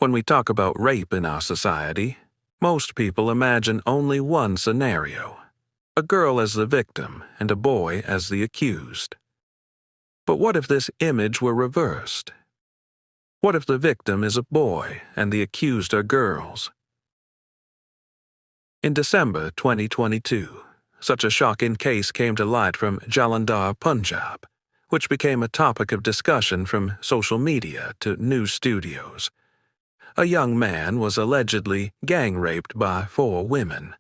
When we talk about rape in our society, most people imagine only one scenario: a girl as the victim and a boy as the accused. But what if this image were reversed? What if the victim is a boy and the accused are girls? In December 2022, such a shocking case came to light from Jalandhar, Punjab, which became a topic of discussion from social media to news studios. A young man was allegedly gang-raped by 4 women.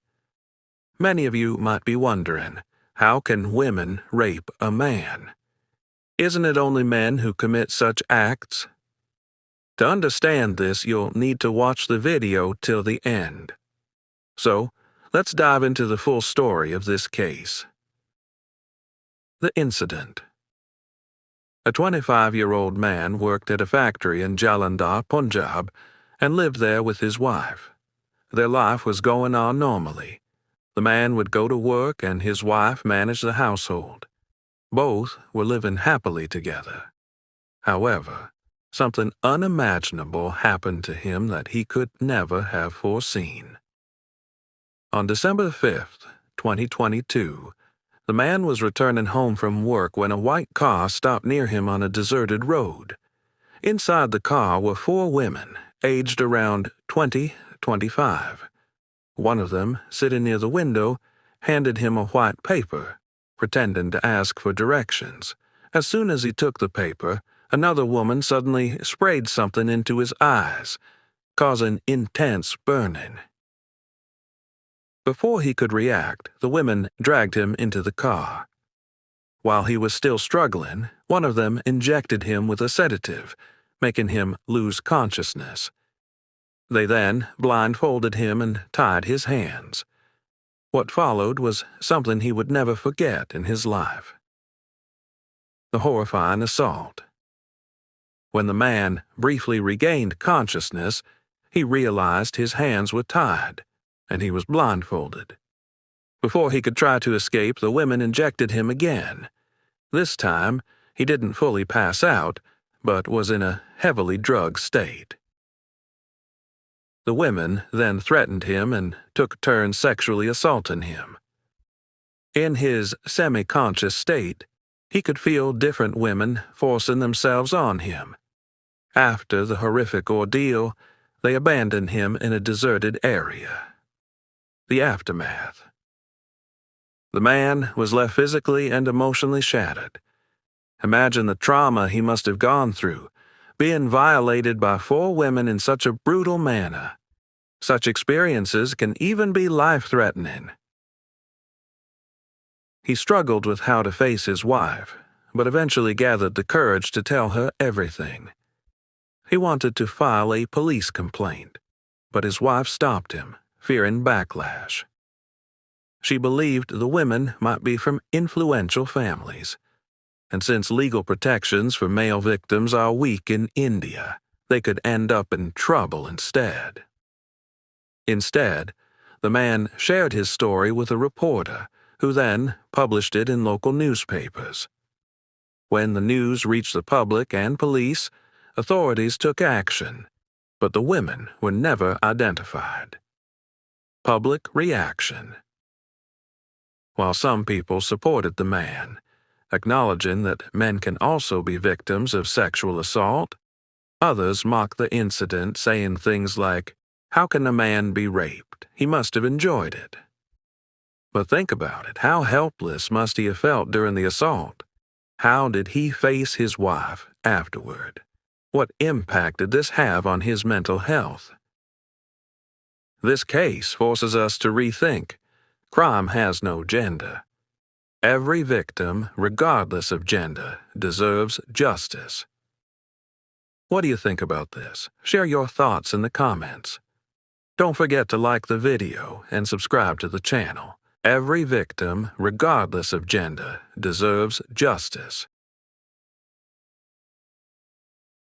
Many of you might be wondering, how can women rape a man? Isn't it only men who commit such acts? To understand this, you'll need to watch the video till the end. So, let's dive into the full story of this case. The incident. A 25-year-old man worked at a factory in Jalandhar, Punjab, and lived there with his wife. Their life was going on normally. The man would go to work and his wife managed the household. Both were living happily together. However, something unimaginable happened to him that he could never have foreseen. On December 5th, 2022, the man was returning home from work when a white car stopped near him on a deserted road. Inside the car were 4 women, aged around 20-25. One of them, sitting near the window, handed him a white paper, pretending to ask for directions. As soon as he took the paper, another woman suddenly sprayed something into his eyes, causing intense burning. Before he could react, the women dragged him into the car. While he was still struggling, one of them injected him with a sedative, making him lose consciousness. They then blindfolded him and tied his hands. What followed was something he would never forget in his life: the horrifying assault. When the man briefly regained consciousness, he realized his hands were tied, and he was blindfolded. Before he could try to escape, the women injected him again. This time, he didn't fully pass out, but was in a heavily drugged state. The women then threatened him and took turns sexually assaulting him. In his semi-conscious state, he could feel different women forcing themselves on him. After the horrific ordeal, they abandoned him in a deserted area. The aftermath. The man was left physically and emotionally shattered. Imagine the trauma he must have gone through, being violated by 4 women in such a brutal manner. Such experiences can even be life-threatening. He struggled with how to face his wife, but eventually gathered the courage to tell her everything. He wanted to file a police complaint, but his wife stopped him, fearing backlash. She believed the women might be from influential families, and since legal protections for male victims are weak in India, they could end up in trouble instead. Instead, the man shared his story with a reporter, who then published it in local newspapers. When the news reached the public and police, authorities took action, but the women were never identified. Public reaction. While some people supported the man, acknowledging that men can also be victims of sexual assault, others mocked the incident, saying things like, "How can a man be raped? He must have enjoyed it." But think about it. How helpless must he have felt during the assault? How did he face his wife afterward? What impact did this have on his mental health? This case forces us to rethink. Crime has no gender. Every victim, regardless of gender, deserves justice. What do you think about this? Share your thoughts in the comments. Don't forget to like the video and subscribe to the channel. Every victim, regardless of gender, deserves justice.